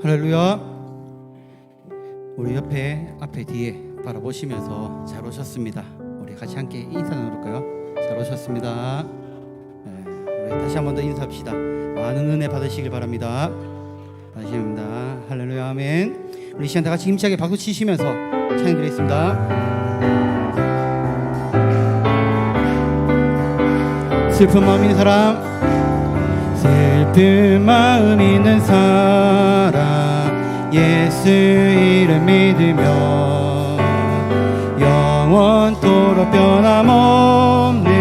할렐루야. 우리 앞에 뒤에 바라보시면서 잘 오셨습니다. 우리 같이 함께 인사 나눌까요? 잘 오셨습니다. 우리 다시 한 번 더 인사합시다. 많은 은혜 받으시길 바랍니다. 다시입니다. 할렐루야, 아멘. 우리 시간 다 같이 힘차게 박수 치시면서 찬양드리겠습니다. 슬픈 마음 있는 사람, 슬픈 마음 있는 사람, 예수 이름 믿으며 영원토록 변함없는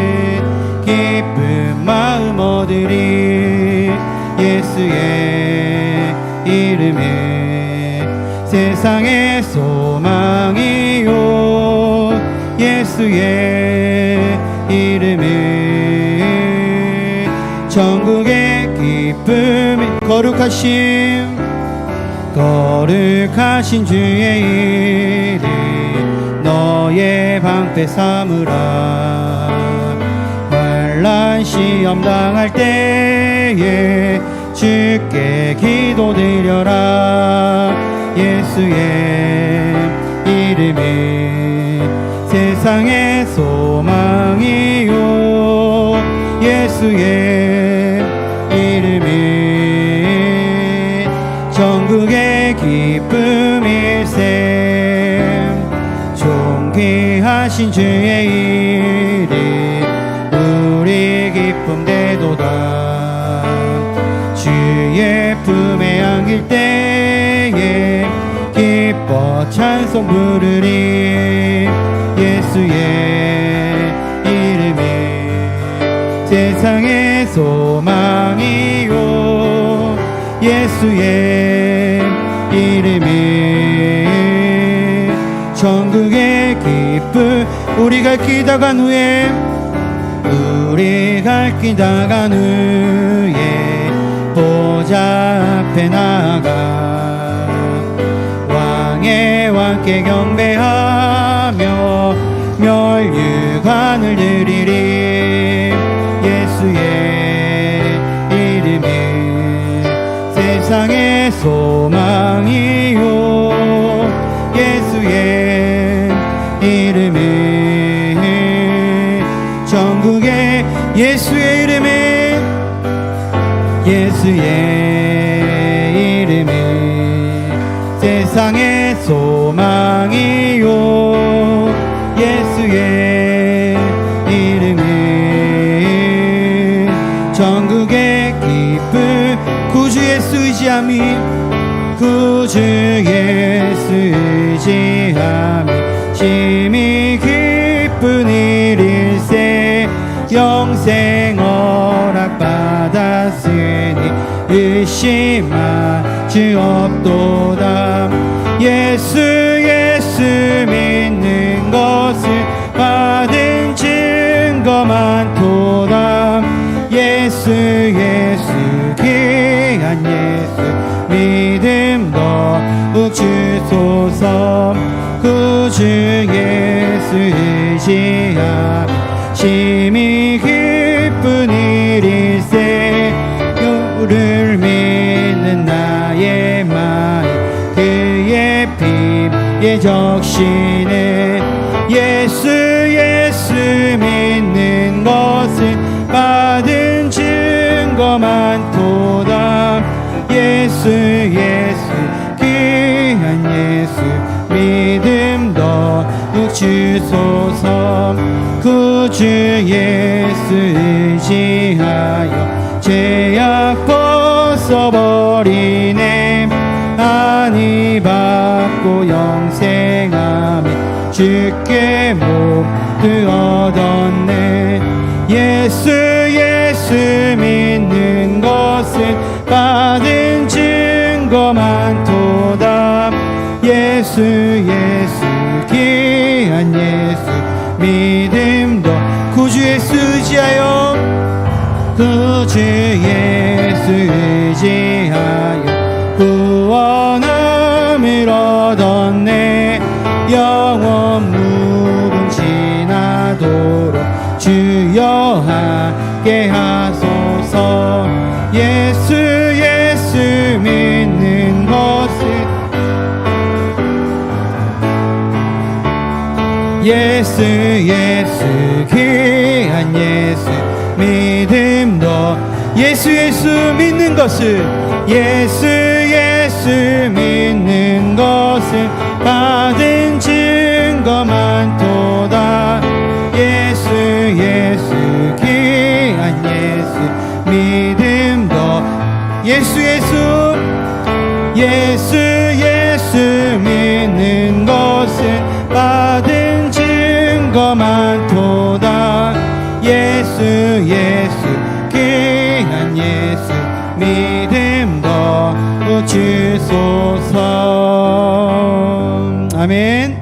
기쁜 마음 얻으리. 예수의 이름에 세상의 소망이요, 예수의 이름에 천국의 기쁨이 거룩하신 주의 이름 너의 방패 삼으라. 환난 시험 당할 때에 주께 기도드려라. 예수의 이름이 세상의 소망이요, 예수의 이름이 천국의 기쁨일세. 존귀하신 주의 이름 우리 기쁨 되도다. 주의 품에 안길 때에 기뻐 찬송 부르리. 예수의 이름이 세상의 소망이요, 예수의 이름이 천국의 기쁨. 우리 갈 길 다 간 후에 보좌 앞에 나가 왕의 왕께 경배하며 멸류관을 드리리. 예수의 이름이 세상의 소망이요, 예수의 이름이 천국의 예수의 이름이 세상의 소망이요, 예수의 이름이 천국의 기쁨. 구주 예수 의지함이 심히 기쁜 일일세. 영생 허락받았으니 의심하지 없도다. 예수 믿는 것을 받은 증거 많도다. 예수 귀한 예수 믿음 더욱 주소서. 구주 예수 의지함이 기쁜 일일세. 주를 믿는 나의 마음 그의 피에 적시네. 예수 믿는 것을 받은 증거 많도다. 예수 귀한 예수 믿음 더욱 주소서. 구주 예수 의지하여 죄악 벗어버리네. 안위 받고 영생하며 주께 모두 얻었네. 예수 믿는 것을 받은 증거 많도다. 예수 귀한 예수 믿음도 구주 예수 의지하여 구주 예수 의지하여 구원함을 얻었네. 영원 무궁 지나도록 주여 함께 하소서. 예수 믿는 것 예수 예수 귀한 예수 믿음도 예수 예수 믿는 것을 예수 예수 믿는 것을 받은 증거 많도다 예수 예수 귀한 예수 믿음도 예수 예수 예수 예수 믿는 것을 받은 증거 많도다 예수 예수 귀한 예수 믿음도 주소서 아멘.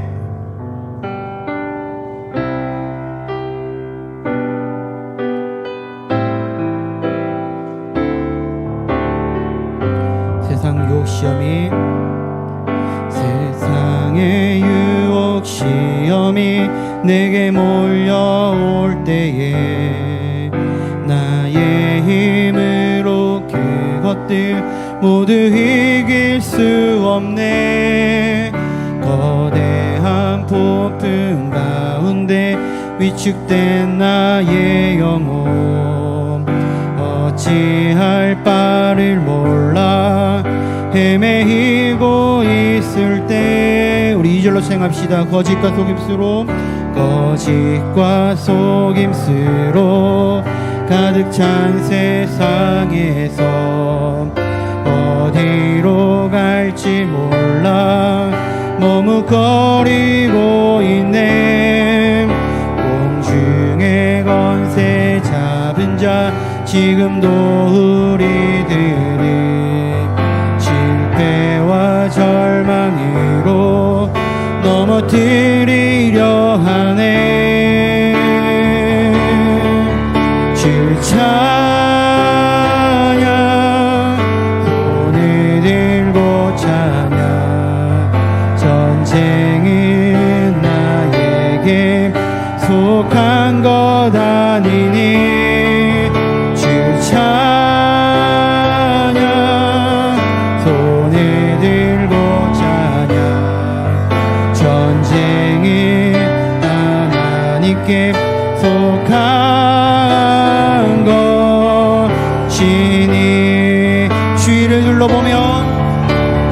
세상 유혹 시험이 세상의 유혹 시험이 내게 몰려올 때에 나의 힘으로 그것들 모두 이길 수 없네 거대한 폭풍 가운데 위축된 나의 영혼 어찌할 바를 몰라 헤매이고 있을 때 우리 2절로 생각합시다. 거짓과 속임수로 가득 찬 세상에서 어디로 갈지 몰라 머뭇거리고 있네 공중의 권세 잡은 자 지금도 우리들은 실패와 절망으로 넘어뜨리려 하네 주 찬양 손을 들고 찬양 전쟁은 나에게 속한 것 아니니 주 찬양 손을 들고 찬양 전쟁은 하나님께 속한 것이니 주위를 둘러보면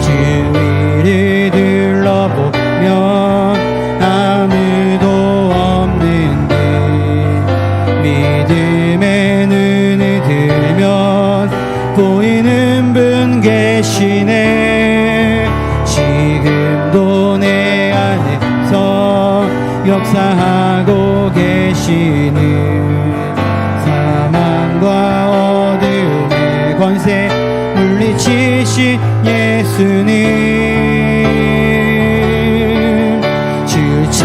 주위를 둘러보면 아무도 없는데 믿음의 눈을 들면 보이는 분 계시네 지금도 내 안에서 역사하고 계시는 사망과 어둠의 권세 물리치신 예수님 주 찬양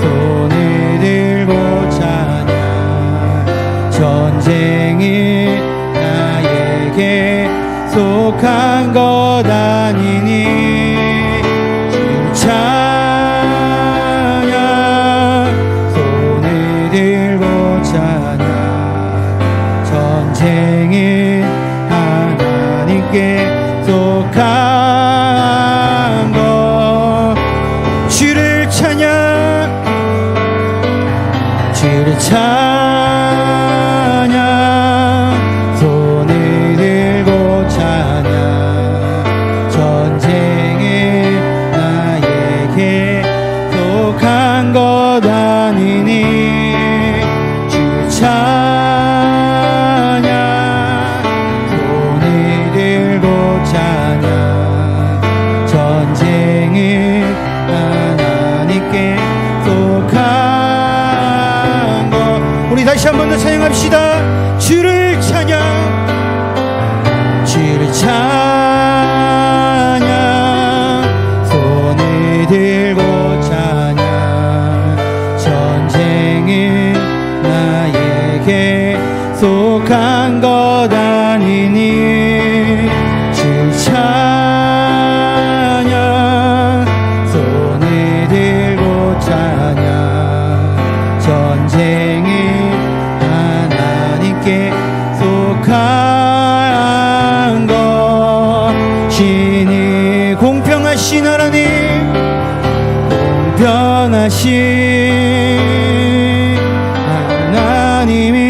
손을 들고 찬양 전쟁이 나에게 속한 것 아니니 주 찬양 손을 들고 찬양 전쟁이 하나님께 속한 것 주를 찬양 주를 찬양 손을 들고 찬양 전쟁이 나에게 속한 것 아니니 주 찬양 손을 들고 찬양 전쟁이 하나님께 속한 것 우리 다시 한 번 더 찬양합시다. 주를 찬양 주를 찬양 손을 들고 찬양 전쟁이 나에게 속한 것 아니니 주 찬양 손을 들고 찬양 전쟁이 하나 하나님이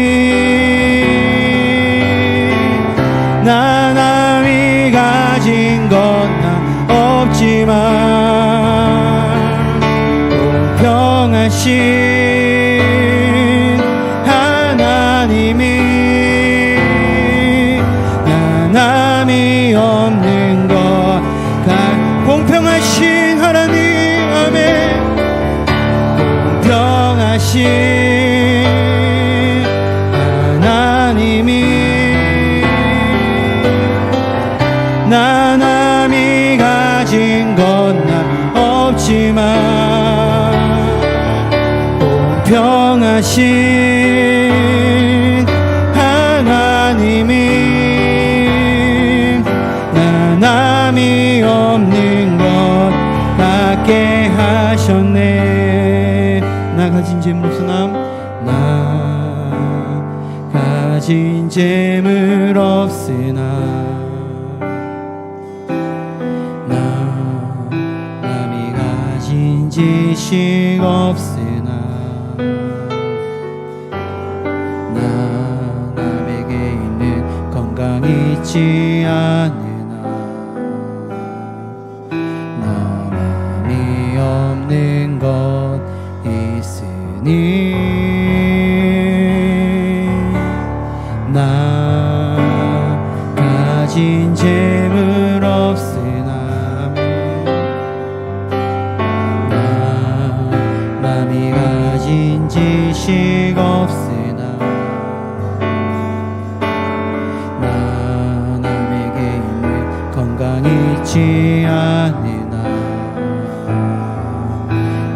나 남이 가진 것 난 없지만 공평하신 하나님이 나 남이 없는 것 공평하신 하나님 아멘 공평하신 하나님이 나 남이 가진 것 난 없지만 공평하신 하나님이 나 남이 없는 것 갖게 하셨네. 나 가진 재물 없으나 나 가진 재물 없으나 나 남이 가진 지식 없으나 나 남에게 있는 건강 있지 않으나 나 남이 없는 것 있으니 나 가진 재물 없으나 나 남이 가진 지식 없으나 나 남에게 있는 건강 있지 않으나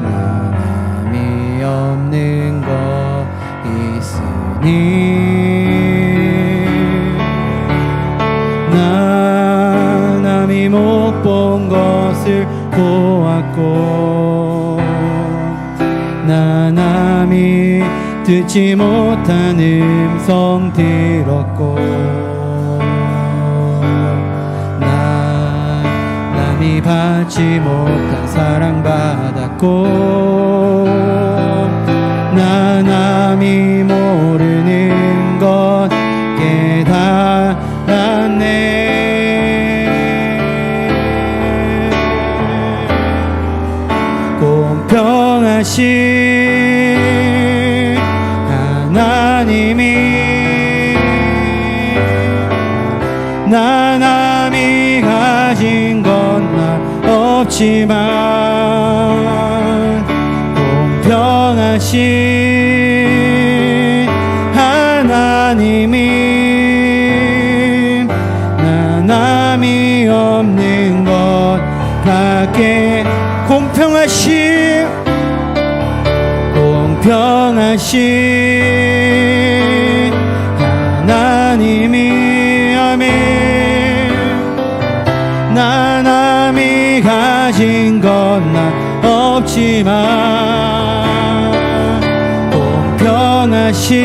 나 남이 없는 것 있으니 나 남이 못 본 것을 보았고 나 남이 듣지 못한 음성 들었고 나 남이 받지 못한 사랑 받았고 나 남이 모르는 것 깨달았네. 공평하신 하나님이 나 남이 가진 것 난 없지만 공평하신 하나님이 나 남이 없는 것 같게 공평하신 하나님이 아멘 나 남이 가진 것 난 없지만 공평하신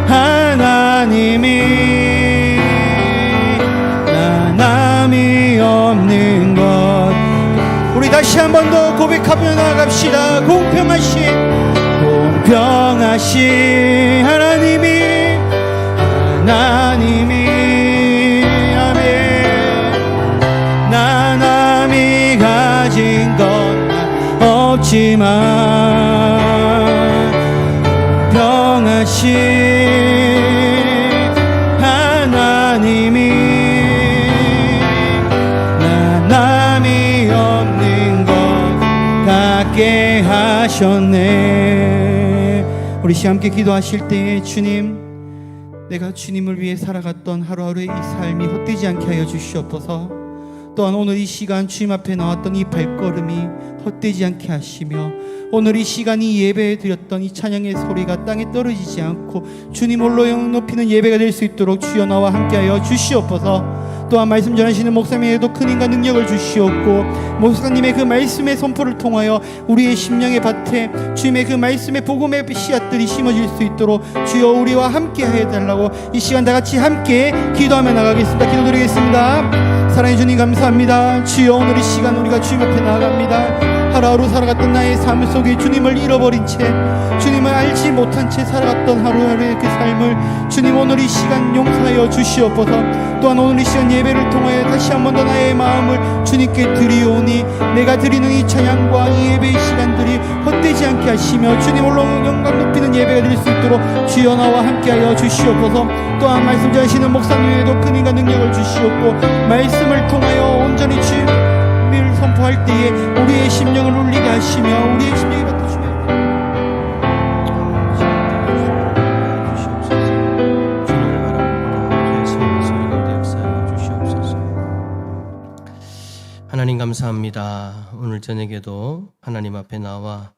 하나님이 나 남이 없는 것 우리 다시 한 번 더 고백하며 나갑시다. 공평하신 하나님이 아멘 나 남이 가진 것 없지만 공평하신 하나님이 나 남이 없는 것 갖게 하셨네. 우리 시간 함께 기도하실 때에 주님 내가 주님을 위해 살아갔던 하루하루의 이 삶이 헛되지 않게 하여 주시옵소서. 또한 오늘 이 시간 주님 앞에 나왔던 이 발걸음이 헛되지 않게 하시며 오늘 이 시간 이 예배에 드렸던 이 찬양의 소리가 땅에 떨어지지 않고 주님 홀로 영광 높이는 예배가 될 수 있도록 주여 나와 함께하여 주시옵소서. 또한 말씀 전하시는 목사님에게도 큰 힘과 능력을 주시옵고 목사님의 그 말씀의 선포를 통하여 우리의 심령의 밭에 주님의 그 말씀의 복음의 씨앗들이 심어질 수 있도록 주여 우리와 함께 해달라고 이 시간 다같이 함께 기도하며 나가겠습니다. 기도드리겠습니다. 사랑해 주님 감사합니다. 주여 오늘 이 시간 우리가 주님 앞에 나아갑니다. 하루하루 살아갔던 나의 삶 속에 주님을 잃어버린 채, 주님을 알지 못한 채 살아갔던 하루하루의 그 삶을 주님 오늘 이 시간 용서하여 주시옵소서. 또한 오늘 이 시간 예배를 통하여 다시 한 번 더 나의 마음을 주님께 드리오니 내가 드리는 이 찬양과 이 예배의 시간들이 헛되지 않게 하시며 주님 홀로 영광 높이는 예배가 될 수 있도록 주여 나와 함께하여 주시옵소서. 또한 말씀 전하시는 목사님에게도 큰 힘과 능력을 주시옵고, 말씀을 통하여 온전히 주님을 선포할 때에 우리의 심령을 울리게 하시며 우리의 심령이 받아주며 하나님 감사합니다. 오늘 저녁에도 하나님 앞에 나와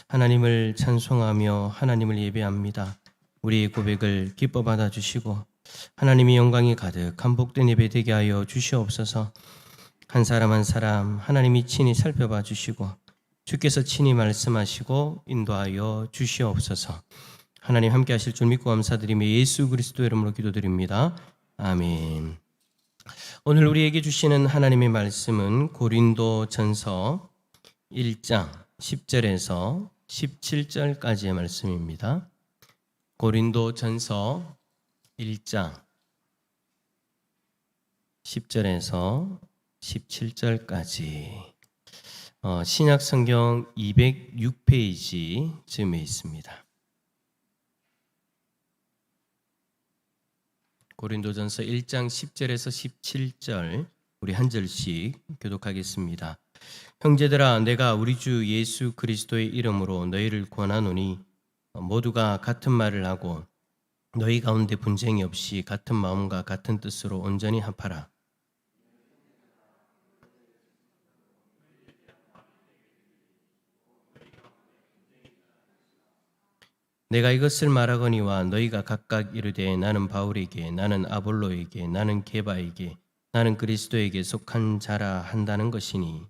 하나님을 찬송하며 하나님을 예배합니다. 우리의 고백을 기뻐 받아주시고 하나님의 영광이 가득한 복된 예배 되게 하여 주시옵소서. 한 사람 한 사람 하나님이 친히 살펴봐 주시고 주께서 친히 말씀하시고 인도하여 주시옵소서. 하나님 함께 하실 줄 믿고 감사드리며 예수 그리스도 이름으로 기도드립니다. 아멘. 오늘 우리에게 주시는 하나님의 말씀은 고린도전서 1장 10절에서 17절까지의 말씀입니다. 고린도전서 1장 10절에서 17절까지 신약 성경 206페이지쯤에 있습니다. 고린도전서 1장 10절에서 17절 우리 한 절씩 교독하겠습니다. 형제들아, 내가 우리 주 예수 그리스도의 이름으로 너희를 권하노니 모두가 같은 말을 하고 너희 가운데 분쟁이 없이 같은 마음과 같은 뜻으로 온전히 합하라. 내가 이것을 말하거니와 너희가 각각 이르되 나는 바울에게, 나는 아볼로에게, 나는 게바에게, 나는 그리스도에게 속한 자라 한다는 것이니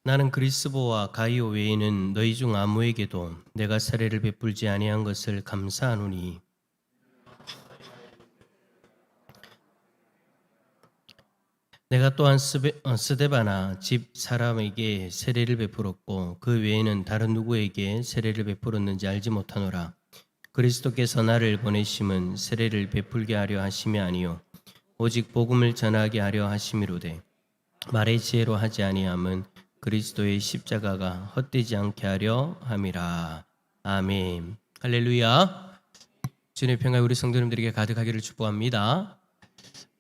나는 그리스보와 가이오 외에는 너희 중 아무에게도 내가 사례를 베풀지 아니한 것을 감사하노니 내가 또한 스데바나 집 사람에게 세례를 베풀었고 그 외에는 다른 누구에게 세례를 베풀었는지 알지 못하노라. 그리스도께서 나를 보내심은 세례를 베풀게 하려 하심이 아니요 오직 복음을 전하게 하려 하심이로되 말의 지혜로 하지 아니함은 그리스도의 십자가가 헛되지 않게 하려 함이라. 아멘. 할렐루야. 주님의 평강이 우리 성도님들에게 가득하기를 축복합니다.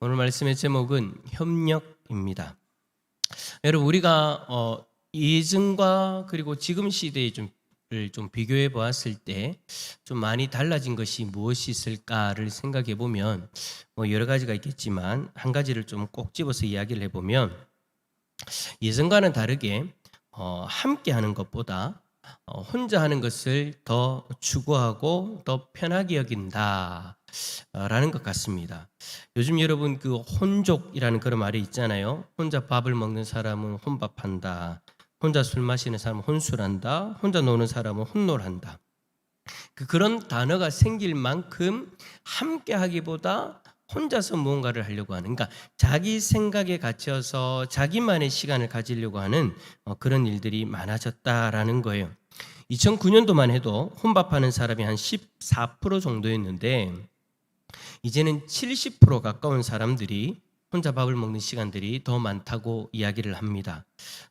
오늘 말씀의 제목은 협력입니다. 여러분, 우리가 예전과 그리고 지금 시대에 좀 비교해 보았을 때 좀 많이 달라진 것이 무엇이 있을까를 생각해 보면 여러 가지가 있겠지만 한 가지를 좀 꼭 집어서 이야기를 해보면 예전과는 다르게 함께 하는 것보다 혼자 하는 것을 더 추구하고 더 편하게 여긴다 라는 것 같습니다. 요즘 여러분 그 혼족이라는 그런 말이 있잖아요. 혼자 밥을 먹는 사람은 혼밥한다, 혼자 술 마시는 사람은 혼술한다, 혼자 노는 사람은 혼놀한다. 그런 단어가 생길 만큼 함께 하기보다 혼자서 무언가를 하려고 하는, 그러니까 자기 생각에 갇혀서 자기만의 시간을 가지려고 하는 그런 일들이 많아졌다라는 거예요. 2009년도만 해도 혼밥하는 사람이 한 14% 정도였는데 이제는 70% 가까운 사람들이 혼자 밥을 먹는 시간들이 더 많다고 이야기를 합니다.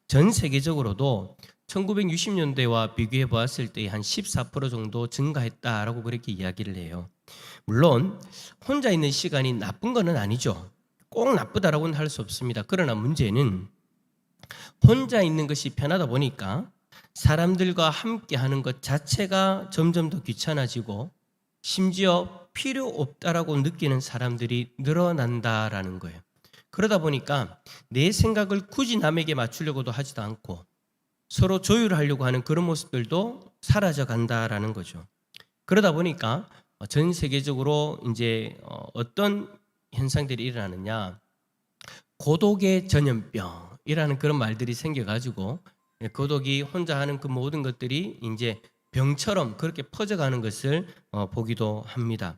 전 세계적으로도 1960년대와 비교해 보았을 때 한 14% 정도 증가했다라고 그렇게 이야기를 해요. 물론 혼자 있는 시간이 나쁜 건 아니죠. 꼭 나쁘다라고는 할 수 없습니다. 그러나 문제는 혼자 있는 것이 편하다 보니까 사람들과 함께 하는 것 자체가 점점 더 귀찮아지고 심지어 필요 없다라고 느끼는 사람들이 늘어난다라는 거예요. 그러다 보니까 내 생각을 굳이 남에게 맞추려고도 하지도 않고 서로 조율하려고 하는 그런 모습들도 사라져 간다라는 거죠. 그러다 보니까 전 세계적으로 이제 어떤 현상들이 일어나느냐, 고독의 전염병이라는 그런 말들이 생겨가지고 고독이 혼자 하는 그 모든 것들이 이제 병처럼 그렇게 퍼져가는 것을 보기도 합니다.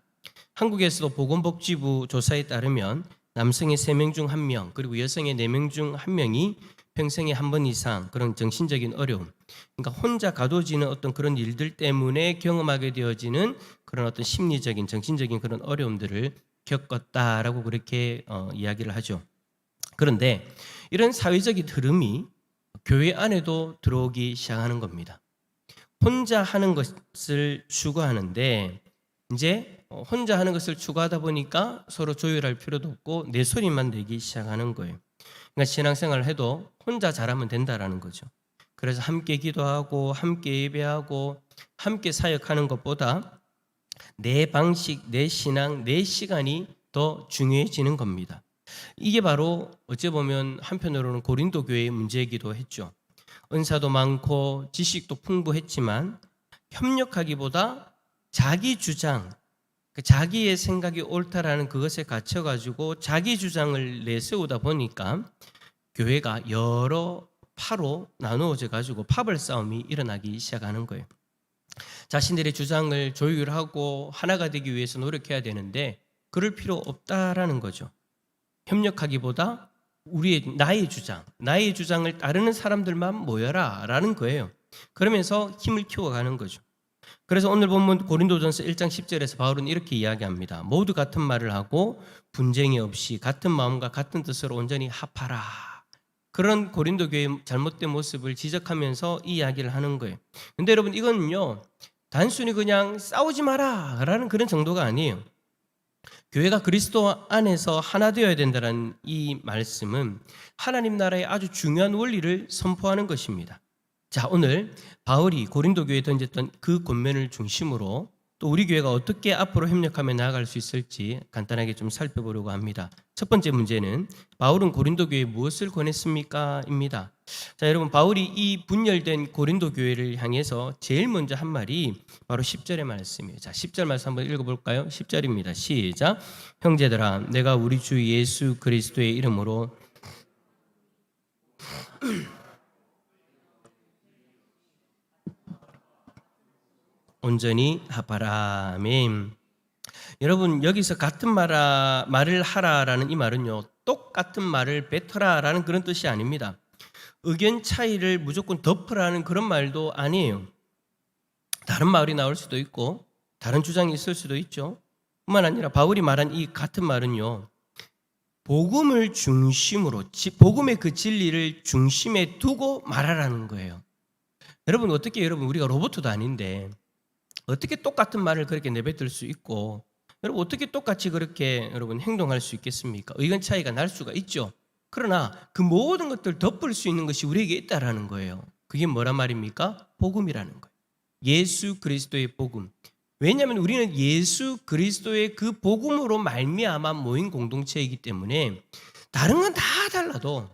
한국에서도 보건복지부 조사에 따르면 남성의 3명 중 1명, 그리고 여성의 4명 중 1명이 평생에 한 번 이상 그런 정신적인 어려움, 그러니까 혼자 가둬지는 어떤 그런 일들 때문에 경험하게 되어지는 그런 어떤 심리적인, 정신적인 그런 어려움들을 겪었다라고 그렇게 이야기를 하죠. 그런데 이런 사회적인 흐름이 교회 안에도 들어오기 시작하는 겁니다. 혼자 하는 것을 추구하는데 이제 혼자 하는 것을 추구하다 보니까 서로 조율할 필요도 없고 내 소리만 내기 시작하는 거예요. 그러니까 신앙생활을 해도 혼자 잘하면 된다라는 거죠. 그래서 함께 기도하고 함께 예배하고 함께 사역하는 것보다 내 방식, 내 신앙, 내 시간이 더 중요해지는 겁니다. 이게 바로 어찌 보면 한편으로는 고린도 교회의 문제이기도 했죠. 은사도 많고 지식도 풍부했지만 협력하기보다 자기 주장, 자기의 생각이 옳다라는 그것에 갇혀가지고 자기 주장을 내세우다 보니까 교회가 여러 파로 나누어져 가지고 파벌 싸움이 일어나기 시작하는 거예요. 자신들의 주장을 조율하고 하나가 되기 위해서 노력해야 되는데 그럴 필요 없다라는 거죠. 협력하기보다 나의 주장을 따르는 사람들만 모여라라는 거예요. 그러면서 힘을 키워가는 거죠. 그래서 오늘 본문 고린도전서 1장 10절에서 바울은 이렇게 이야기합니다. 모두 같은 말을 하고 분쟁이 없이 같은 마음과 같은 뜻으로 온전히 합하라. 그런 고린도 교회의 잘못된 모습을 지적하면서 이 이야기를 하는 거예요. 근데 여러분 이거는요, 단순히 그냥 싸우지 마라 라는 그런 정도가 아니에요. 교회가 그리스도 안에서 하나 되어야 된다는 이 말씀은 하나님 나라의 아주 중요한 원리를 선포하는 것입니다. 자, 오늘 바울이 고린도 교회에 던졌던 그 권면을 중심으로 또 우리 교회가 어떻게 앞으로 협력하며 나아갈 수 있을지 간단하게 좀 살펴보려고 합니다. 첫 번째 문제는 바울은 고린도 교회에 무엇을 권했습니까? 입니다. 자, 여러분, 바울이 이 분열된 고린도 교회를 향해서 제일 먼저 한 말이 바로 10절의 말씀이에요. 자, 10절 말씀 한번 읽어볼까요? 10절입니다. 시작. 형제들아, 내가 우리 주 예수 그리스도의 이름으로 온전히 합하라. 아멘. 여러분, 여기서 같은 말을 하라라는 이 말은요, 똑같은 말을 뱉어라라는 그런 뜻이 아닙니다. 의견 차이를 무조건 덮으라는 그런 말도 아니에요. 다른 말이 나올 수도 있고 다른 주장이 있을 수도 있죠. 뿐만 아니라 바울이 말한 이 같은 말은요, 복음을 중심으로, 복음의 그 진리를 중심에 두고 말하라는 거예요. 여러분, 어떻게 우리가 로봇도 아닌데 어떻게 똑같은 말을 그렇게 내뱉을 수 있고, 여러분 어떻게 똑같이 그렇게 여러분 행동할 수 있겠습니까? 의견 차이가 날 수가 있죠. 그러나 그 모든 것들 덮을 수 있는 것이 우리에게 있다라는 거예요. 그게 뭐란 말입니까? 복음이라는 거예요. 예수 그리스도의 복음. 왜냐하면 우리는 예수 그리스도의 그 복음으로 말미암아 모인 공동체이기 때문에 다른 건 다 달라도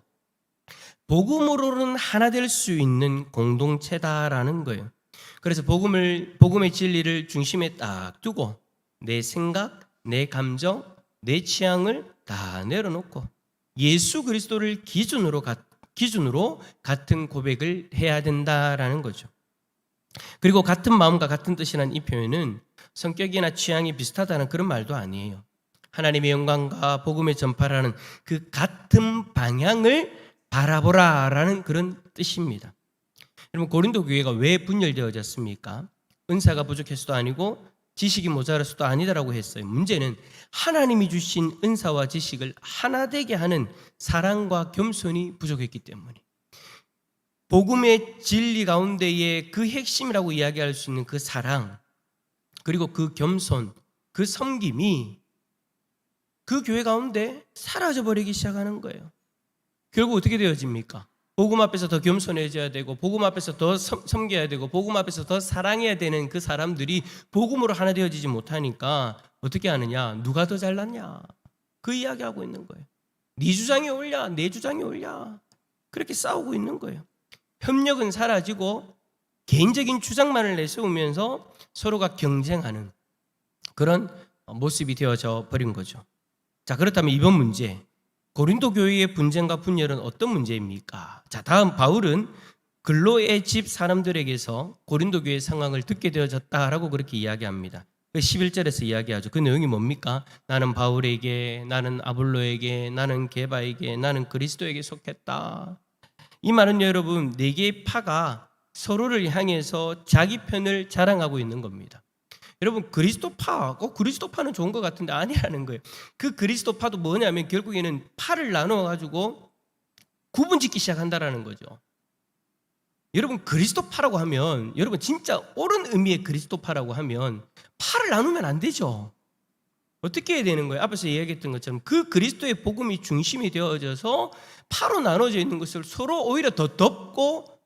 복음으로는 하나 될 수 있는 공동체다라는 거예요. 그래서 복음의 진리를 중심에 딱 두고 내 생각, 내 감정, 내 취향을 다 내려놓고 예수 그리스도를 기준으로 같은 고백을 해야 된다라는 거죠. 그리고 같은 마음과 같은 뜻이라는 이 표현은 성격이나 취향이 비슷하다는 그런 말도 아니에요. 하나님의 영광과 복음의 전파라는 그 같은 방향을 바라보라라는 그런 뜻입니다. 여러분, 고린도 교회가 왜 분열되어졌습니까? 은사가 부족해서도 아니고 지식이 모자라서도 아니다라고 했어요. 문제는 하나님이 주신 은사와 지식을 하나 되게 하는 사랑과 겸손이 부족했기 때문에, 복음의 진리 가운데에 그 핵심이라고 이야기할 수 있는 그 사랑, 그리고 그 겸손, 그 섬김이 그 교회 가운데 사라져버리기 시작하는 거예요. 결국 어떻게 되어집니까? 복음 앞에서 더 겸손해져야 되고, 복음 앞에서 더 섬겨야 되고, 복음 앞에서 더 사랑해야 되는 그 사람들이 복음으로 하나 되어지지 못하니까 어떻게 하느냐? 누가 더 잘났냐? 그 이야기하고 있는 거예요. 네 주장이 옳냐? 내 주장이 옳냐? 그렇게 싸우고 있는 거예요. 협력은 사라지고 개인적인 주장만을 내세우면서 서로가 경쟁하는 그런 모습이 되어져 버린 거죠. 자, 그렇다면 이번 문제, 고린도 교회의 분쟁과 분열은 어떤 문제입니까? 자, 다음 바울은 글로의 집 사람들에게서 고린도 교회의 상황을 듣게 되어졌다라고 그렇게 이야기합니다. 그 11절에서 이야기하죠. 그 내용이 뭡니까? 나는 바울에게, 나는 아볼로에게, 나는 게바에게, 나는 그리스도에게 속했다. 이 말은 여러분, 네 개의 파가 서로를 향해서 자기 편을 자랑하고 있는 겁니다. 여러분, 그리스도파, 그리스도파는 좋은 것 같은데 아니라는 거예요. 그 그리스도파도 뭐냐면 결국에는 파를 나누어가지고 구분짓기 시작한다라는 거죠. 여러분, 그리스도파라고 하면, 여러분 진짜 옳은 의미의 그리스도파라고 하면 파를 나누면 안 되죠. 어떻게 해야 되는 거예요? 앞에서 이야기했던 것처럼 그 그리스도의 복음이 중심이 되어져서 파로 나눠져 있는 것을 서로 오히려 더 덮고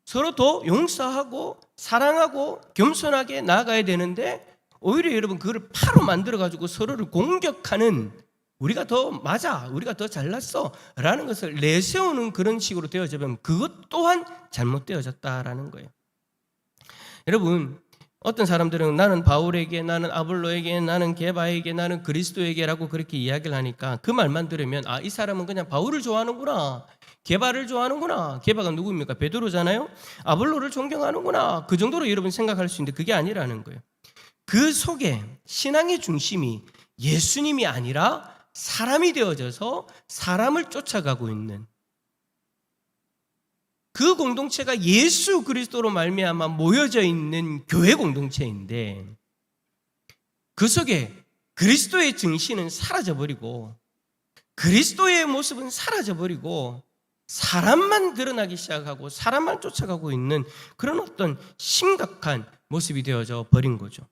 서로 더 용서하고 사랑하고 겸손하게 나아가야 되는데, 오히려 여러분 그걸 파로 만들어가지고 서로를 공격하는, 우리가 더 맞아, 우리가 더 잘났어 라는 것을 내세우는 그런 식으로 되어지면 그것 또한 잘못되어졌다라는 거예요. 여러분, 어떤 사람들은 나는 바울에게, 나는 아볼로에게, 나는 게바에게, 나는 그리스도에게라고 그렇게 이야기를 하니까 그 말만 들으면 이 사람은 그냥 바울을 좋아하는구나, 게바를 좋아하는구나. 게바가 누구입니까? 베드로잖아요. 아볼로를 존경하는구나. 그 정도로 여러분 생각할 수 있는데 그게 아니라는 거예요. 그 속에 신앙의 중심이 예수님이 아니라 사람이 되어져서 사람을 쫓아가고 있는 그 공동체가 예수 그리스도로 말미암아 모여져 있는 교회 공동체인데, 그 속에 그리스도의 정신은 사라져버리고 그리스도의 모습은 사라져버리고 사람만 드러나기 시작하고 사람만 쫓아가고 있는 그런 어떤 심각한 모습이 되어져 버린 거죠.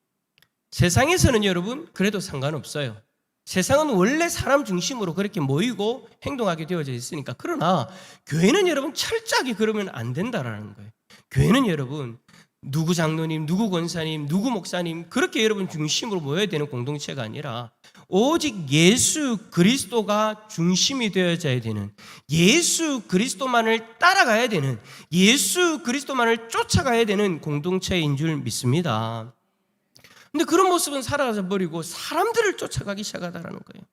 세상에서는 여러분 그래도 상관없어요. 세상은 원래 사람 중심으로 그렇게 모이고 행동하게 되어져 있으니까. 그러나 교회는 여러분 철저하게 그러면 안 된다라는 거예요. 교회는 여러분 누구 장로님, 누구 권사님, 누구 목사님 그렇게 여러분 중심으로 모여야 되는 공동체가 아니라 오직 예수 그리스도가 중심이 되어져야 되는, 예수 그리스도만을 따라가야 되는, 예수 그리스도만을 쫓아가야 되는 공동체인 줄 믿습니다. 근데 그런 모습은 사라져 버리고 사람들을 쫓아가기 시작하다라는 거예요.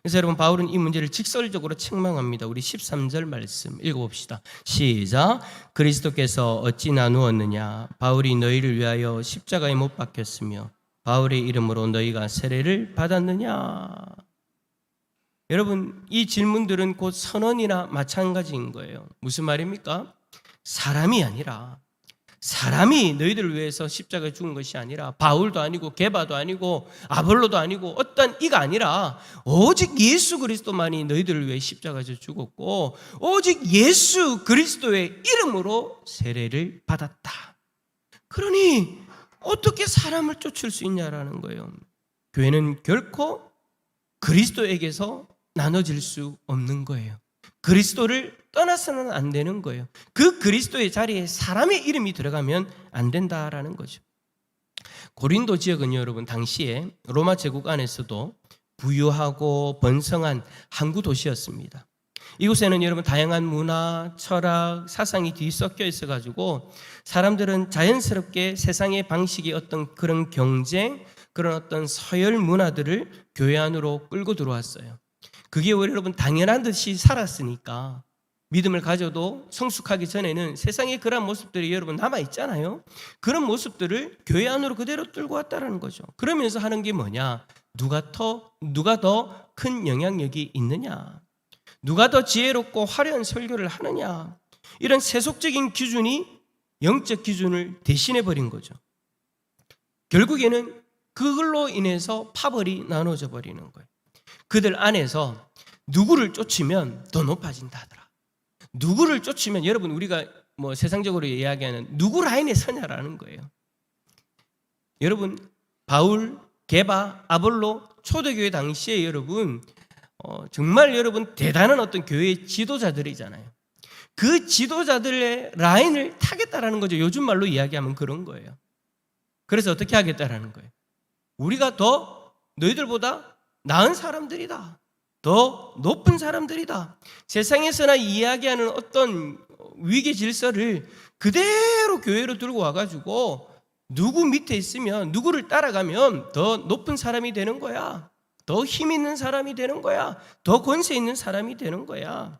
그래서 여러분, 바울은 이 문제를 직설적으로 책망합니다. 우리 13절 말씀 읽어봅시다. 시작. 그리스도께서 어찌 나누었느냐? 바울이 너희를 위하여 십자가에 못 박혔으며 바울의 이름으로 너희가 세례를 받았느냐? 여러분, 이 질문들은 곧 선언이나 마찬가지인 거예요. 무슨 말입니까? 사람이 아니라, 사람이 너희들을 위해서 십자가에 죽은 것이 아니라, 바울도 아니고 게바도 아니고 아볼로도 아니고 어떤 이가 아니라 오직 예수 그리스도만이 너희들을 위해 십자가에서 죽었고 오직 예수 그리스도의 이름으로 세례를 받았다. 그러니 어떻게 사람을 쫓을 수 있냐라는 거예요. 교회는 결코 그리스도에게서 나눠질 수 없는 거예요. 그리스도를 떠나서는 안 되는 거예요. 그 그리스도의 자리에 사람의 이름이 들어가면 안 된다라는 거죠. 고린도 지역은 여러분 당시에 로마 제국 안에서도 부유하고 번성한 항구 도시였습니다. 이곳에는 여러분 다양한 문화, 철학, 사상이 뒤섞여 있어가지고 사람들은 자연스럽게 세상의 방식의 어떤 그런 경쟁, 그런 어떤 서열 문화들을 교회 안으로 끌고 들어왔어요. 그게 오히려 여러분 당연한 듯이 살았으니까 믿음을 가져도 성숙하기 전에는 세상에 그런 모습들이 여러분 남아있잖아요. 그런 모습들을 교회 안으로 그대로 끌고 왔다는 거죠. 그러면서 하는 게 뭐냐? 누가 더 큰 영향력이 있느냐? 누가 더 지혜롭고 화려한 설교를 하느냐? 이런 세속적인 기준이 영적 기준을 대신해 버린 거죠. 결국에는 그걸로 인해서 파벌이 나눠져 버리는 거예요. 그들 안에서 누구를 쫓으면 더 높아진다 하더라. 누구를 쫓으면, 여러분 우리가 뭐 세상적으로 이야기하는 누구 라인에 서냐라는 거예요. 여러분 바울, 게바, 아볼로 초대교회 당시에 여러분 정말 여러분 대단한 어떤 교회의 지도자들이잖아요. 그 지도자들의 라인을 타겠다라는 거죠. 요즘 말로 이야기하면 그런 거예요. 그래서 어떻게 하겠다라는 거예요. 우리가 더 너희들보다 나은 사람들이다. 더 높은 사람들이다. 세상에서나 이야기하는 어떤 위계 질서를 그대로 교회로 들고 와가지고 누구 밑에 있으면, 누구를 따라가면 더 높은 사람이 되는 거야. 더 힘 있는 사람이 되는 거야. 더 권세 있는 사람이 되는 거야.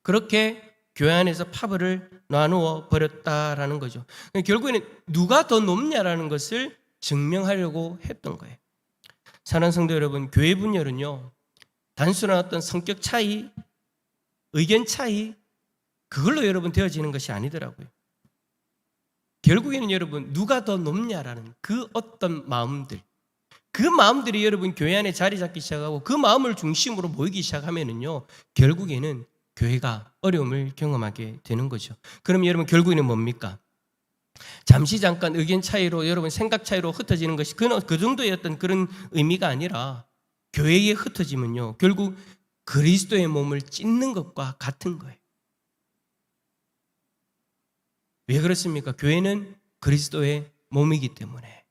그렇게 교회 안에서 파벌을 나누어 버렸다라는 거죠. 결국에는 누가 더 높냐라는 것을 증명하려고 했던 거예요. 사랑하는 성도 여러분, 교회 분열은요, 단순한 어떤 성격 차이, 의견 차이, 그걸로 여러분 되어지는 것이 아니더라고요. 결국에는 여러분, 누가 더 높냐라는 그 어떤 마음들, 그 마음들이 여러분 교회 안에 자리 잡기 시작하고 그 마음을 중심으로 모이기 시작하면은요, 결국에는 교회가 어려움을 경험하게 되는 거죠. 그럼 여러분 결국에는 뭡니까? 잠시 잠깐 의견 차이로 여러분 생각 차이로 흩어지는 것이 그 정도의 어떤 그런 의미가 아니라 교회에 흩어지면요, 결국 그리스도의 몸을 찢는 것과 같은 거예요. 왜 그렇습니까? 교회는 그리스도의 몸이기 때문에.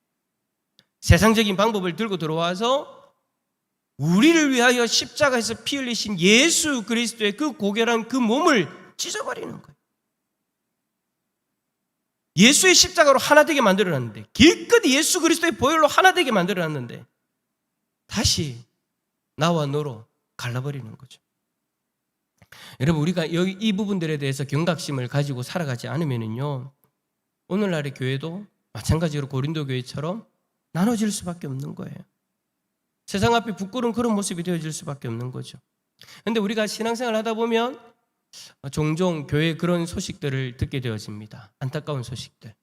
세상적인 방법을 들고 들어와서 우리를 위하여 십자가에서 피 흘리신 예수 그리스도의 그 고결한 그 몸을 찢어버리는 거예요. 예수의 십자가로 하나 되게 만들어놨는데, 길거리 예수 그리스도의 보혈로 하나 되게 만들어놨는데 다시 나와 너로 갈라버리는 거죠. 여러분, 우리가 여기 이 부분들에 대해서 경각심을 가지고 살아가지 않으면요, 오늘날의 교회도 마찬가지로 고린도 교회처럼 나눠질 수밖에 없는 거예요. 세상 앞에 부끄러운 그런 모습이 되어질 수밖에 없는 거죠. 그런데 우리가 신앙생활 하다 보면 종종 교회에 그런 소식들을 듣게 되어집니다. 안타까운 소식들.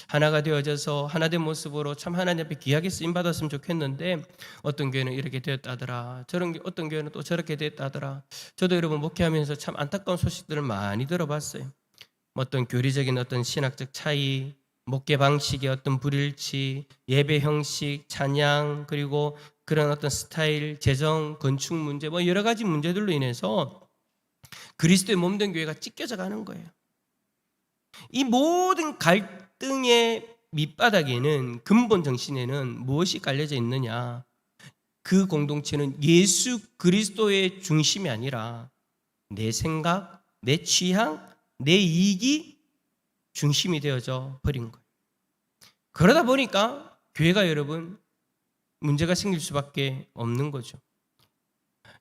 하나가 되어져서 하나된 모습으로 참 하나님 앞에 귀하게 쓰임받았으면 좋겠는데 어떤 교회는 이렇게 되었다더라, 어떤 교회는 또 저렇게 되었다더라. 저도 여러분 목회하면서 참 안타까운 소식들을 많이 들어봤어요. 어떤 교리적인 어떤 신학적 차이, 목회 방식의 어떤 불일치, 예배 형식, 찬양, 그리고 그런 어떤 스타일, 재정, 건축 문제, 뭐 여러 가지 문제들로 인해서 그리스도의 몸된 교회가 찢겨져 가는 거예요. 이 모든 갈등의 밑바닥에는, 근본 정신에는 무엇이 깔려져 있느냐? 그 공동체는 예수 그리스도의 중심이 아니라 내 생각, 내 취향, 내 이익이 중심이 되어져 버린 거예요. 그러다 보니까 교회가 여러분 문제가 생길 수밖에 없는 거죠.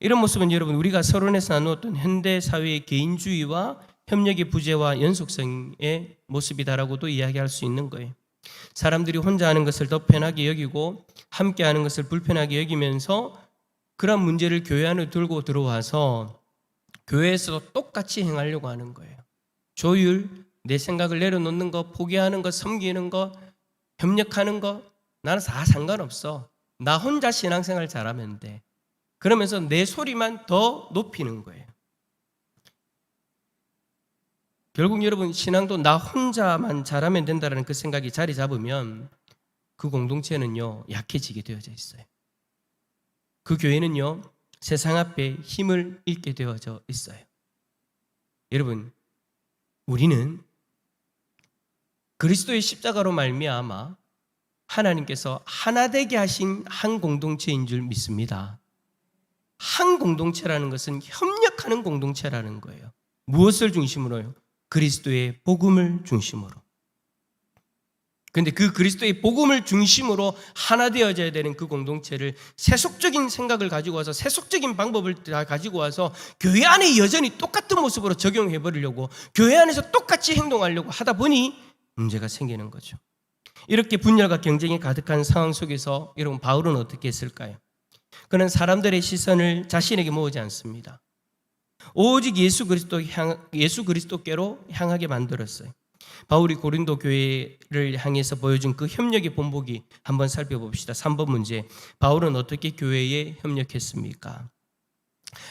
이런 모습은 여러분 우리가 서론에서 나누었던 현대 사회의 개인주의와 협력의 부재와 연속성의 모습이다라고도 이야기할 수 있는 거예요. 사람들이 혼자 하는 것을 더 편하게 여기고 함께 하는 것을 불편하게 여기면서 그런 문제를 교회 안에 들고 들어와서 교회에서도 똑같이 행하려고 하는 거예요. 조율, 내 생각을 내려놓는 거, 포기하는 거, 섬기는 거, 협력하는 거, 나는 다 상관없어. 나 혼자 신앙생활 잘하면 돼. 그러면서 내 소리만 더 높이는 거예요. 결국 여러분 신앙도 나 혼자만 잘하면 된다는 그 생각이 자리 잡으면 그 공동체는요 약해지게 되어져 있어요. 그 교회는요 세상 앞에 힘을 잃게 되어져 있어요. 여러분, 우리는 그리스도의 십자가로 말미암아 하나님께서 하나 되게 하신 한 공동체인 줄 믿습니다. 한 공동체라는 것은 협력하는 공동체라는 거예요. 무엇을 중심으로요? 그리스도의 복음을 중심으로. 그런데 그 그리스도의 복음을 중심으로 하나 되어져야 되는 그 공동체를 세속적인 생각을 가지고 와서 세속적인 방법을 다 가지고 와서 교회 안에 여전히 똑같은 모습으로 적용해 버리려고, 교회 안에서 똑같이 행동하려고 하다 보니 문제가 생기는 거죠. 이렇게 분열과 경쟁이 가득한 상황 속에서 여러분 바울은 어떻게 했을까요? 그는 사람들의 시선을 자신에게 모으지 않습니다. 오직 예수 그리스도께로 향하게 만들었어요. 바울이 고린도 교회를 향해서 보여준 그 협력의 본보기 한번 살펴봅시다. 3번 문제, 바울은 어떻게 교회에 협력했습니까?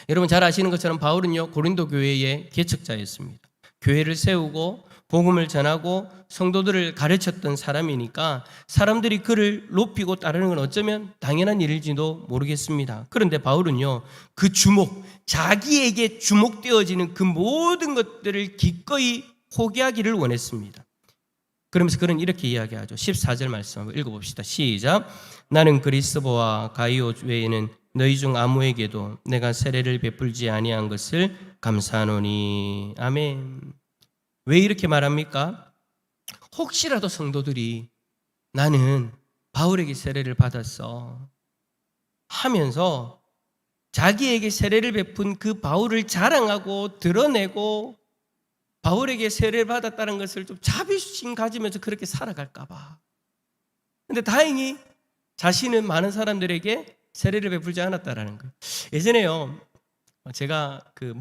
여러분 잘 아시는 것처럼 바울은요 고린도 교회의 개척자였습니다. 교회를 세우고 복음을 전하고 성도들을 가르쳤던 사람이니까 사람들이 그를 높이고 따르는 건 어쩌면 당연한 일일지도 모르겠습니다. 그런데 바울은요 그 주목, 자기에게 주목되어지는 그 모든 것들을 기꺼이 포기하기를 원했습니다. 그러면서 그는 이렇게 이야기하죠. 14절 말씀 한번 읽어봅시다. 시작. 나는 그리스도와 가이오 외에는 너희 중 아무에게도 내가 세례를 베풀지 아니한 것을 감사하노니. 아멘. 왜 이렇게 말합니까? 혹시라도 성도들이 나는 바울에게 세례를 받았어 하면서 자기에게 세례를 베푼 그 바울을 자랑하고 드러내고 바울에게 세례를 받았다는 것을 좀 자비심 가지면서 그렇게 살아갈까 봐. 근데 다행히 자신은 많은 사람들에게 세례를 베풀지 않았다라는 거예요. 예전에요, 제가 그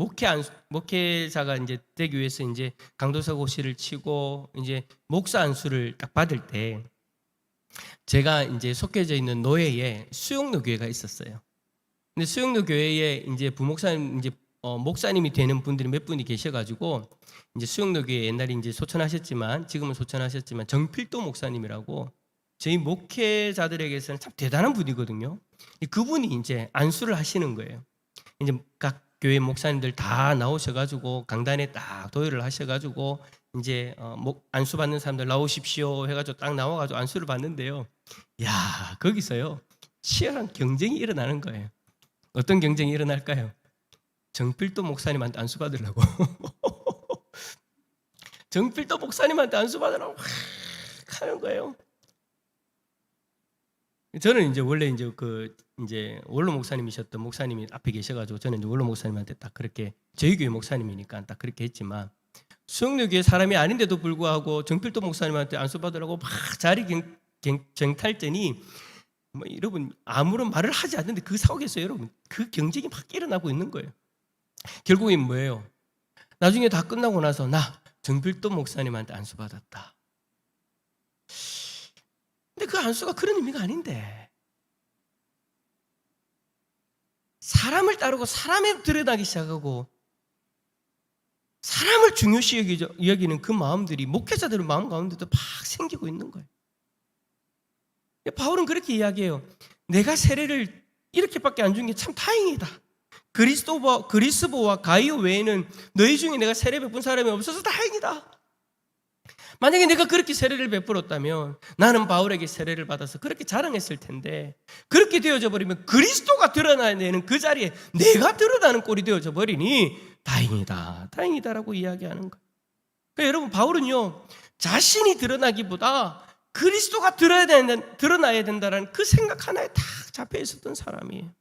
목회자가 이제 되기 위해서 이제 강도사고시를 치고 이제 목사 안수를 딱 받을 때 제가 이제 속해져 있는 노예에 수용로 교회가 있었어요. 근데 수용로 교회에 이제 부목사님 이제 목사님이 되는 분들이 몇 분이 계셔가지고 이제 수용로 교회 옛날에 이제 소천하셨지만 지금은 소천하셨지만 정필도 목사님이라고 저희 목회자들에게서는 참 대단한 분이거든요. 그분이 이제 안수를 하시는 거예요. 이제 각 교회 목사님들 다 나오셔가지고 강단에 딱 도열을 하셔가지고 이제 안수 받는 사람들 나오십시오 해가지고 딱 나와가지고 안수를 받는데요. 야, 거기서요 치열한 경쟁이 일어나는 거예요. 어떤 경쟁이 일어날까요? 정필도 목사님한테 안수 받으려고 정필도 목사님한테 안수 받으려고 하는 거예요. 저는 이제 원래 이제 원로 목사님이셨던 목사님이 앞에 계셔가지고 저는 이제 원로 목사님한테 딱 그렇게 저희 교회 목사님이니까 딱 그렇게 했지만 수영로 교회 사람이 아닌데도 불구하고 정필도 목사님한테 안수 받으라고 막 자리 정탈전이 여러분 아무런 말을 하지 않는데 그 속에서 여러분 그 경쟁이 막 일어나고 있는 거예요. 결국엔 뭐예요? 나중에 다 끝나고 나서 나 정필도 목사님한테 안수 받았다. 근데 그 안수가 그런 의미가 아닌데 사람을 따르고 사람에 드러나기 시작하고 사람을 중요시 여기는 그 마음들이 목회자들의 마음 가운데도 막 생기고 있는 거예요. 바울은 그렇게 이야기해요. 내가 세례를 이렇게밖에 안 준 게 참 다행이다. 그리스보와 가이오 외에는 너희 중에 내가 세례 베푼 사람이 없어서 다행이다. 만약에 내가 그렇게 세례를 베풀었다면 나는 바울에게 세례를 받아서 그렇게 자랑했을 텐데 그렇게 되어져 버리면 그리스도가 드러나야 되는 그 자리에 내가 드러나는 꼴이 되어져 버리니 다행이다. 다행이다라고 이야기하는 거예요. 그러니까 여러분 바울은요 자신이 드러나기보다 그리스도가 드러나야 된다는 그 생각 하나에 딱 잡혀 있었던 사람이에요.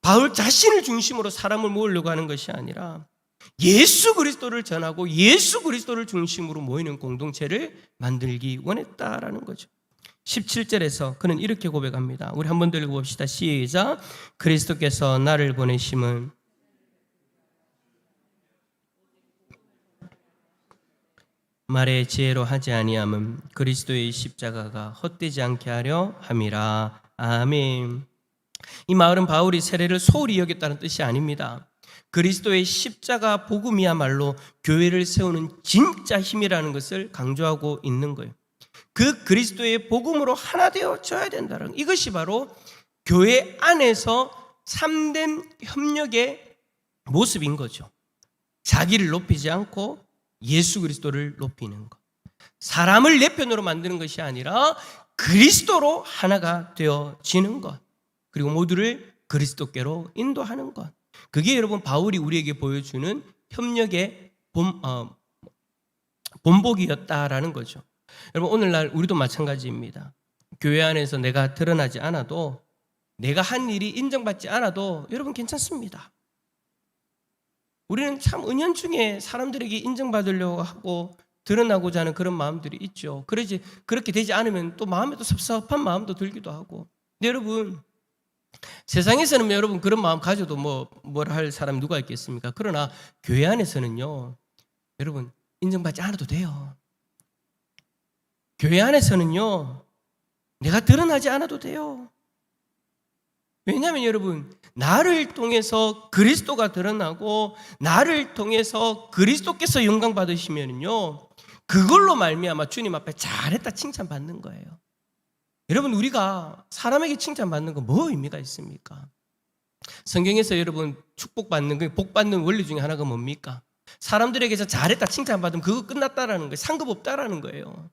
바울 자신을 중심으로 사람을 모으려고 하는 것이 아니라 예수 그리스도를 전하고 예수 그리스도를 중심으로 모이는 공동체를 만들기 원했다라는 거죠. 17절에서 그는 이렇게 고백합니다. 우리 한 번 더 읽어봅시다. 시작. 그리스도께서 나를 보내심은 말의 지혜로 하지 아니함은 그리스도의 십자가가 헛되지 않게 하려 함이라. 아멘. 이 말은 바울이 세례를 소홀히 여겼다는 뜻이 아닙니다. 그리스도의 십자가 복음이야말로 교회를 세우는 진짜 힘이라는 것을 강조하고 있는 거예요. 그 그리스도의 복음으로 하나 되어져야 된다는 이것이 바로 교회 안에서 참된 협력의 모습인 거죠. 자기를 높이지 않고 예수 그리스도를 높이는 것. 사람을 내 편으로 만드는 것이 아니라 그리스도로 하나가 되어지는 것. 그리고 모두를 그리스도께로 인도하는 것. 그게 여러분 바울이 우리에게 보여주는 협력의 본보기였다라는 거죠. 여러분 오늘날 우리도 마찬가지입니다. 교회 안에서 내가 드러나지 않아도 내가 한 일이 인정받지 않아도 여러분 괜찮습니다. 우리는 참 은연중에 사람들에게 인정받으려고 하고 드러나고자 하는 그런 마음들이 있죠. 그렇게 되지 않으면 또 마음에 또 섭섭한 마음도 들기도 하고. 근데 여러분 세상에서는 여러분 그런 마음 가져도 뭘 할 사람 누가 있겠습니까? 그러나 교회 안에서는요 여러분 인정받지 않아도 돼요. 교회 안에서는요 내가 드러나지 않아도 돼요. 왜냐하면 여러분 나를 통해서 그리스도가 드러나고 나를 통해서 그리스도께서 영광 받으시면요 그걸로 말미암아 주님 앞에 잘했다 칭찬받는 거예요. 여러분 우리가 사람에게 칭찬받는 건 뭐 의미가 있습니까? 성경에서 여러분 축복받는 복받는 원리 중에 하나가 뭡니까? 사람들에게서 잘했다 칭찬받으면 그거 끝났다라는 거예요. 상급 없다라는 거예요.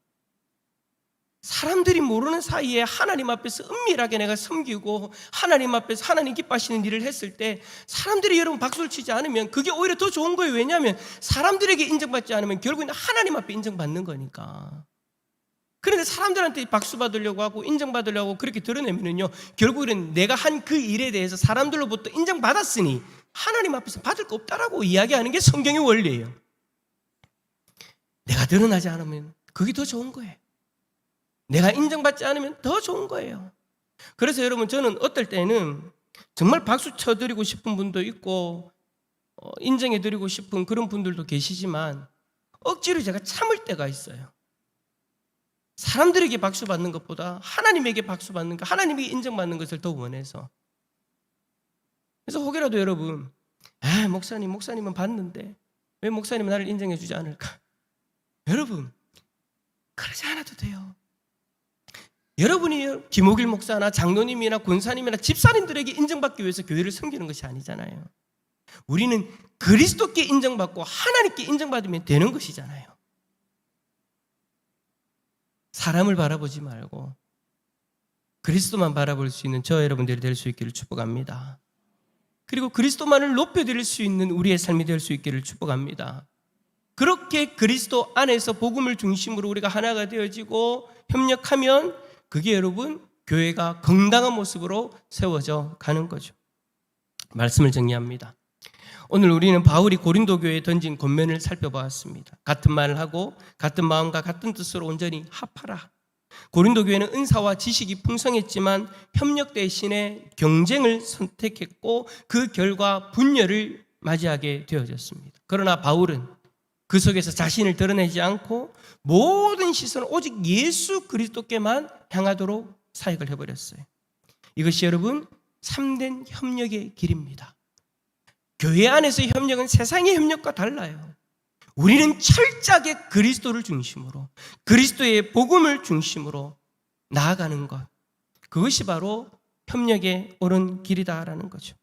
사람들이 모르는 사이에 하나님 앞에서 은밀하게 내가 섬기고 하나님 앞에서 하나님 기뻐하시는 일을 했을 때 사람들이 여러분 박수를 치지 않으면 그게 오히려 더 좋은 거예요. 왜냐하면 사람들에게 인정받지 않으면 결국에는 하나님 앞에 인정받는 거니까. 그런데 사람들한테 박수 받으려고 하고 인정받으려고 그렇게 드러내면요 결국에는 내가 한 그 일에 대해서 사람들로부터 인정받았으니 하나님 앞에서 받을 거 없다라고 이야기하는 게 성경의 원리예요. 내가 드러나지 않으면 그게 더 좋은 거예요. 내가 인정받지 않으면 더 좋은 거예요. 그래서 여러분, 저는 어떨 때는 정말 박수 쳐드리고 싶은 분도 있고 인정해드리고 싶은 그런 분들도 계시지만 억지로 제가 참을 때가 있어요. 사람들에게 박수 받는 것보다 하나님에게 박수 받는 것, 하나님에게 인정받는 것을 더 원해서. 그래서 혹여라도 여러분, 목사님은 봤는데 왜 목사님은 나를 인정해 주지 않을까? 여러분, 그러지 않아도 돼요. 여러분이 김옥일 목사나 장로님이나 권사님이나 집사님들에게 인정받기 위해서 교회를 섬기는 것이 아니잖아요. 우리는 그리스도께 인정받고 하나님께 인정받으면 되는 것이잖아요. 사람을 바라보지 말고 그리스도만 바라볼 수 있는 저 여러분들이 될 수 있기를 축복합니다. 그리고 그리스도만을 높여드릴 수 있는 우리의 삶이 될 수 있기를 축복합니다. 그렇게 그리스도 안에서 복음을 중심으로 우리가 하나가 되어지고 협력하면 그게 여러분 교회가 건강한 모습으로 세워져 가는 거죠. 말씀을 정리합니다. 오늘 우리는 바울이 고린도 교회에 던진 권면을 살펴보았습니다. 같은 말을 하고 같은 마음과 같은 뜻으로 온전히 합하라. 고린도 교회는 은사와 지식이 풍성했지만 협력 대신에 경쟁을 선택했고 그 결과 분열을 맞이하게 되어졌습니다. 그러나 바울은 그 속에서 자신을 드러내지 않고 모든 시선을 오직 예수 그리스도께만 향하도록 사역을 해버렸어요. 이것이 여러분 참된 협력의 길입니다. 교회 안에서의 협력은 세상의 협력과 달라요. 우리는 철저하게 그리스도를 중심으로, 그리스도의 복음을 중심으로 나아가는 것, 그것이 바로 협력의 옳은 길이다라는 거죠.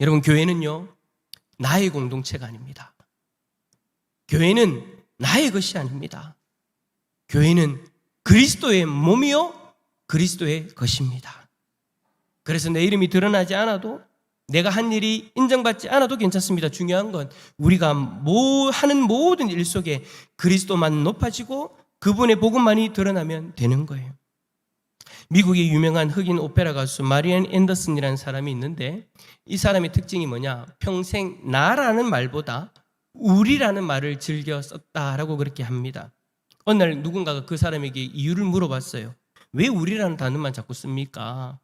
여러분, 교회는요 나의 공동체가 아닙니다. 교회는 나의 것이 아닙니다. 교회는 그리스도의 몸이요 그리스도의 것입니다. 그래서 내 이름이 드러나지 않아도, 내가 한 일이 인정받지 않아도 괜찮습니다. 중요한 건 우리가 하는 모든 일 속에 그리스도만 높아지고 그분의 복음만이 드러나면 되는 거예요. 미국의 유명한 흑인 오페라 가수 마리앤 앤더슨이라는 사람이 있는데, 이 사람의 특징이 뭐냐, 평생 나라는 말보다 우리라는 말을 즐겨 썼다라고 그렇게 합니다. 어느 날 누군가가 그 사람에게 이유를 물어봤어요. 왜 우리라는 단어만 자꾸 씁니까?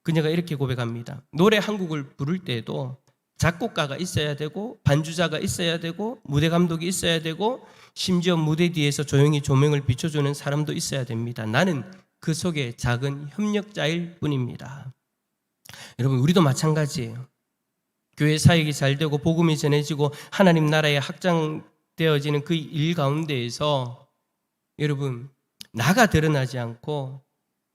그녀가 이렇게 고백합니다. 노래 한 곡을 부를 때에도 작곡가가 있어야 되고 반주자가 있어야 되고 무대 감독이 있어야 되고 심지어 무대 뒤에서 조용히 조명을 비춰주는 사람도 있어야 됩니다. 나는 그 속에 작은 협력자일 뿐입니다. 여러분, 우리도 마찬가지예요. 교회 사역이 잘 되고 복음이 전해지고 하나님 나라에 확장되어지는 그 일 가운데에서 여러분, 나가 드러나지 않고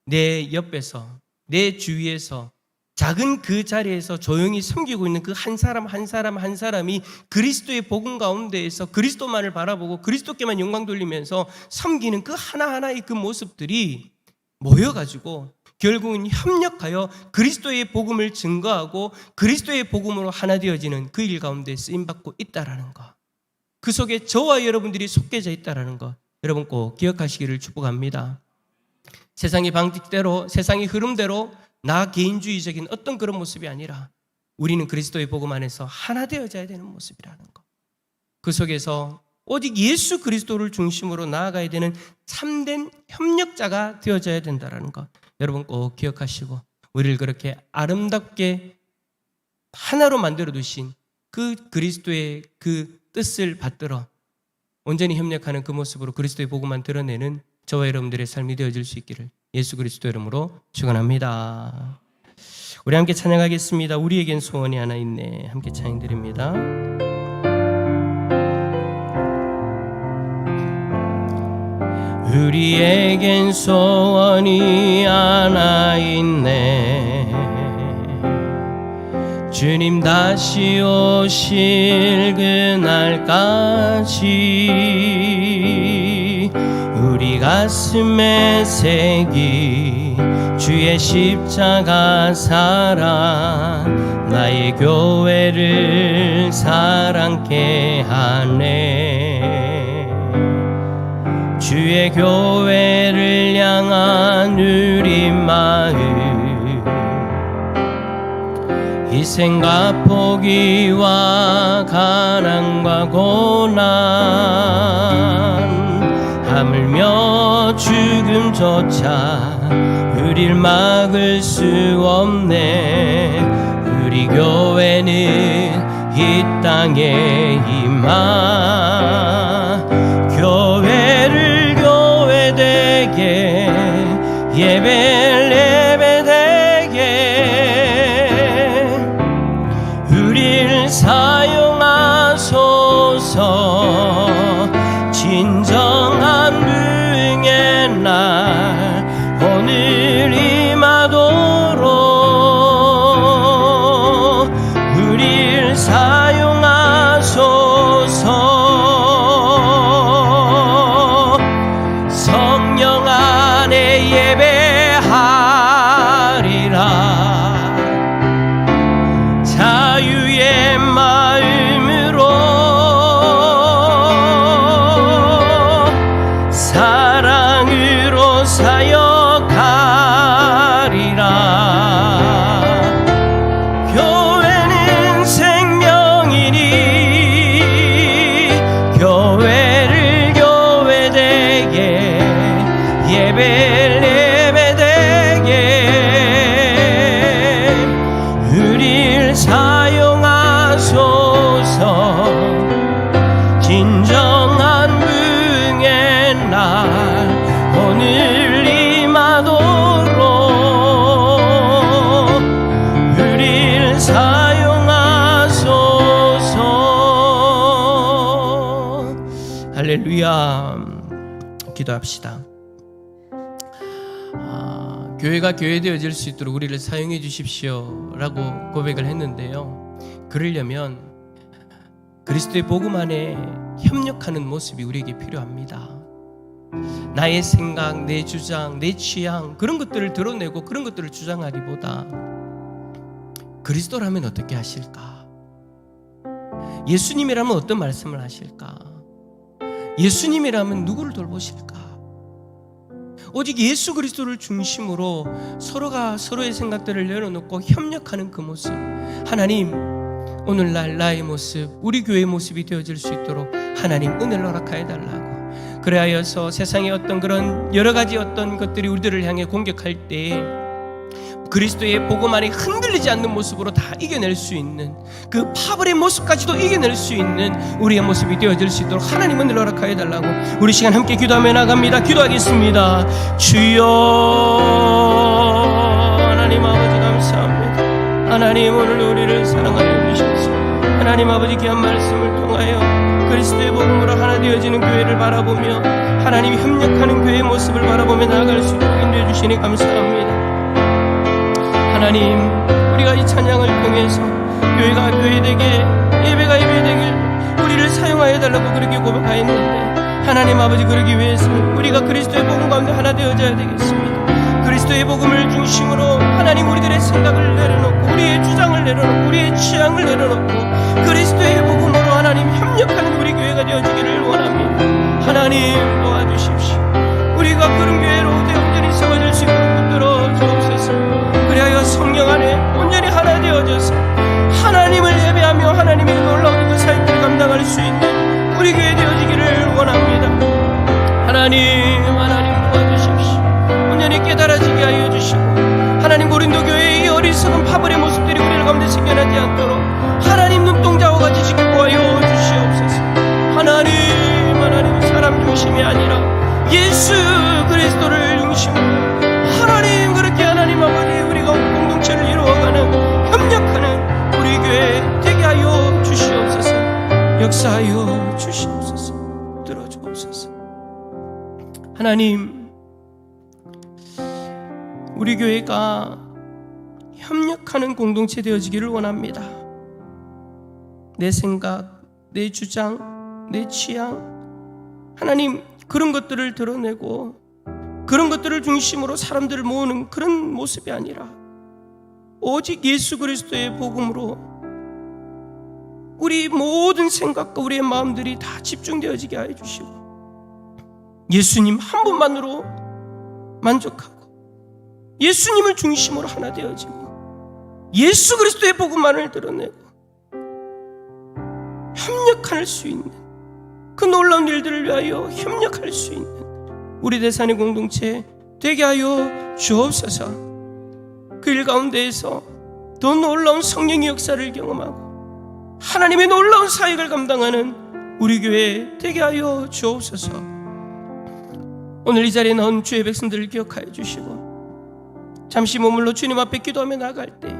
내 옆에서, 내 주위에서 작은 그 자리에서 조용히 섬기고 있는 그 한 사람 한 사람 한 사람이 그리스도의 복음 가운데에서 그리스도만을 바라보고 그리스도께만 영광 돌리면서 섬기는 그 하나하나의 그 모습들이 모여가지고 결국은 협력하여 그리스도의 복음을 증거하고 그리스도의 복음으로 하나 되어지는 그 일 가운데 쓰임받고 있다라는 것, 그 속에 저와 여러분들이 속해져 있다라는 것, 여러분 꼭 기억하시기를 축복합니다. 세상의 방식대로, 세상의 흐름대로 나 개인주의적인 어떤 그런 모습이 아니라 우리는 그리스도의 복음 안에서 하나 되어져야 되는 모습이라는 것, 그 속에서 오직 예수 그리스도를 중심으로 나아가야 되는 참된 협력자가 되어져야 된다는 것, 여러분 꼭 기억하시고 우리를 그렇게 아름답게 하나로 만들어 두신 그 그리스도의 그 뜻을 받들어 온전히 협력하는 그 모습으로 그리스도의 복음만 드러내는 저와 여러분들의 삶이 되어질 수 있기를 예수 그리스도 이름으로 축원합니다. 우리 함께 찬양하겠습니다. 우리에겐 소원이 하나 있네. 함께 찬양드립니다. 우리에겐 소원이 하나 있네. 주님 다시 오실 그날까지 우리 가슴에 새기 주의 십자가 사랑, 나의 교회를 사랑케 하네. 주의 교회를 향한 우리 마음, 희생과 포기와 가난과 고난, 하물며 죽음조차 우릴 막을 수 없네. 우리 교회는 이 땅에 임하 교회를 교회되게 예배를 예배되게 우릴 사용하소서. 진정한 부흥의 날 오늘 임하도록 우릴 사용하소서. 성령 안에 예배하리라. 자유의 마음으로 사랑으로 사역하리라. 교회는 생명이니 교회를 교회되게 예배를 예배되게 우릴 사용하소서. 진정한 부흥의 날 오늘 임하도록 우릴 사용하소서. 할렐루야. 기도합시다. 교회가 교회되어질 수 있도록 우리를 사용해 주십시오 라고 고백을 했는데요, 그러려면 그리스도의 복음 안에 협력하는 모습이 우리에게 필요합니다. 나의 생각, 내 주장, 내 취향 그런 것들을 드러내고 그런 것들을 주장하기보다 그리스도라면 어떻게 하실까? 예수님이라면 어떤 말씀을 하실까? 예수님이라면 누구를 돌보실까? 오직 예수 그리스도를 중심으로 서로가 서로의 생각들을 내려놓고 협력하는 그 모습, 하나님 오늘날 나의 모습, 우리 교회의 모습이 되어질 수 있도록 하나님 은혜를 허락하여 달라고. 그래하여서 세상의 어떤 그런 여러 가지 어떤 것들이 우리들을 향해 공격할 때 그리스도의 복음 안에 흔들리지 않는 모습으로 다 이겨낼 수 있는, 그 파벌의 모습까지도 이겨낼 수 있는 우리의 모습이 되어질 수 있도록 하나님 은혜를 허락하여 달라고. 우리 시간 함께 기도하며 나갑니다. 기도하겠습니다. 주여, 하나님 아버지 감사합니다. 하나님 오늘 우리를 사랑하여 주셔서 하나님 아버지 귀한 말씀을 통하여 그리스도의 복음으로 하나 되어지는 교회를 바라보며 하나님이 협력하는 교회의 모습을 바라보며 나아갈 수 있도록 인도해 주시니 감사합니다. 하나님, 우리가 이 찬양을 통해서 교회가 교회되게, 예배가 예배되길 우리를 사용하여 달라고 그렇게 고백하였는데, 하나님 아버지 그러기 위해서는 우리가 그리스도의 복음 가운데 하나 되어져야 되겠습니다. 그리스도의 복음을 중심으로 하나님 우리들의 생각을 내려놓고 우리의 주장을 내려놓고 우리의 취향을 내려놓고 그리스도의 복음으로 하나님 협력하는 우리 교회가 되어지기를 원합니다. 하나님 도와주십시오. 우리가 그런 교회로 온전히 세워질 수 있도록 붙들어 주옵소서. 그리하여 성령 안에 온전히 하나 되어져서 하나님을 예배하며 하나님의 놀라운 그 사역을 감당할 수 있는 우리 교회 되어지기를 원합니다. 하나님 도와주십시오. 온전히 깨달아지게 하여 주시고 하나님 고린도 교회의 어리석은 파벌의 모습들이 우리를 가운데 생겨나지 않도록 하나님 눈동자와 같이 지켜보아여 주시옵소서. 하나님 사람 중심이 아니라 예수 그리스도를 중심으로 하나님 그렇게 하나님 아버지 우리가 공동체를 이루어가는 협력하는 우리 교회 되게 하여 주시옵소서. 역사하여 주시옵소서. 들어주옵소서. 하나님, 우리 교회가 협력하는 공동체 되어지기를 원합니다. 내 생각, 내 주장, 내 취향, 하나님 그런 것들을 드러내고 그런 것들을 중심으로 사람들을 모으는 그런 모습이 아니라 오직 예수 그리스도의 복음으로 우리 모든 생각과 우리의 마음들이 다 집중되어지게 하여 주시고 예수님 한 분만으로 만족하고 예수님을 중심으로 하나 되어지고 예수 그리스도의 복음만을 드러내고 협력할 수 있는 그 놀라운 일들을 위하여 협력할 수 있는 우리 대산의 공동체 되게 하여 주옵소서. 그 일 가운데에서 더 놀라운 성령의 역사를 경험하고 하나님의 놀라운 사역을 감당하는 우리 교회 되게 하여 주옵소서. 오늘 이 자리에 나온 주의 백성들을 기억하여 주시고 잠시 머물러 주님 앞에 기도하며 나갈 때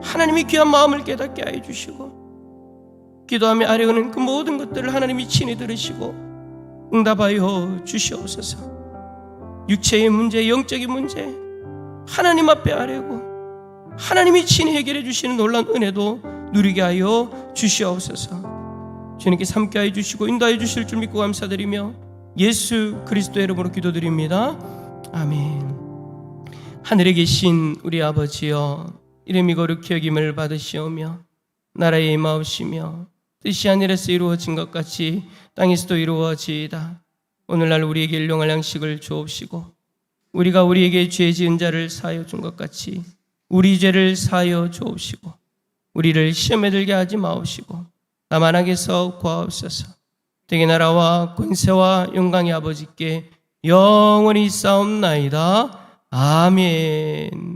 하나님이 귀한 마음을 깨닫게 하여 주시고 기도하며 아뢰오는 그 모든 것들을 하나님이 친히 들으시고 응답하여 주시옵소서. 육체의 문제, 영적인 문제 하나님 앞에 아뢰고 하나님이 친히 해결해 주시는 놀라운 은혜도 누리게 하여 주시옵소서. 주님께 함께 하여 주시고 인도하여 주실 줄 믿고 감사드리며 예수 그리스도의 이름으로 기도드립니다. 아멘. 하늘에 계신 우리 아버지여, 이름이 거룩히 여김을 받으시오며 나라에 임하옵시며 뜻이 하늘에서 이루어진 것 같이 땅에서도 이루어지이다. 오늘날 우리에게 일용할 양식을 주옵시고 우리가 우리에게 죄 지은 자를 사하여 준 것 같이 우리 죄를 사하여 주옵시고 우리를 시험에 들게 하지 마옵시고 다만 악에서 구하옵소서. 되게 나라와 권세와 영광의 아버지께 영원히 싸움나이다. 아멘.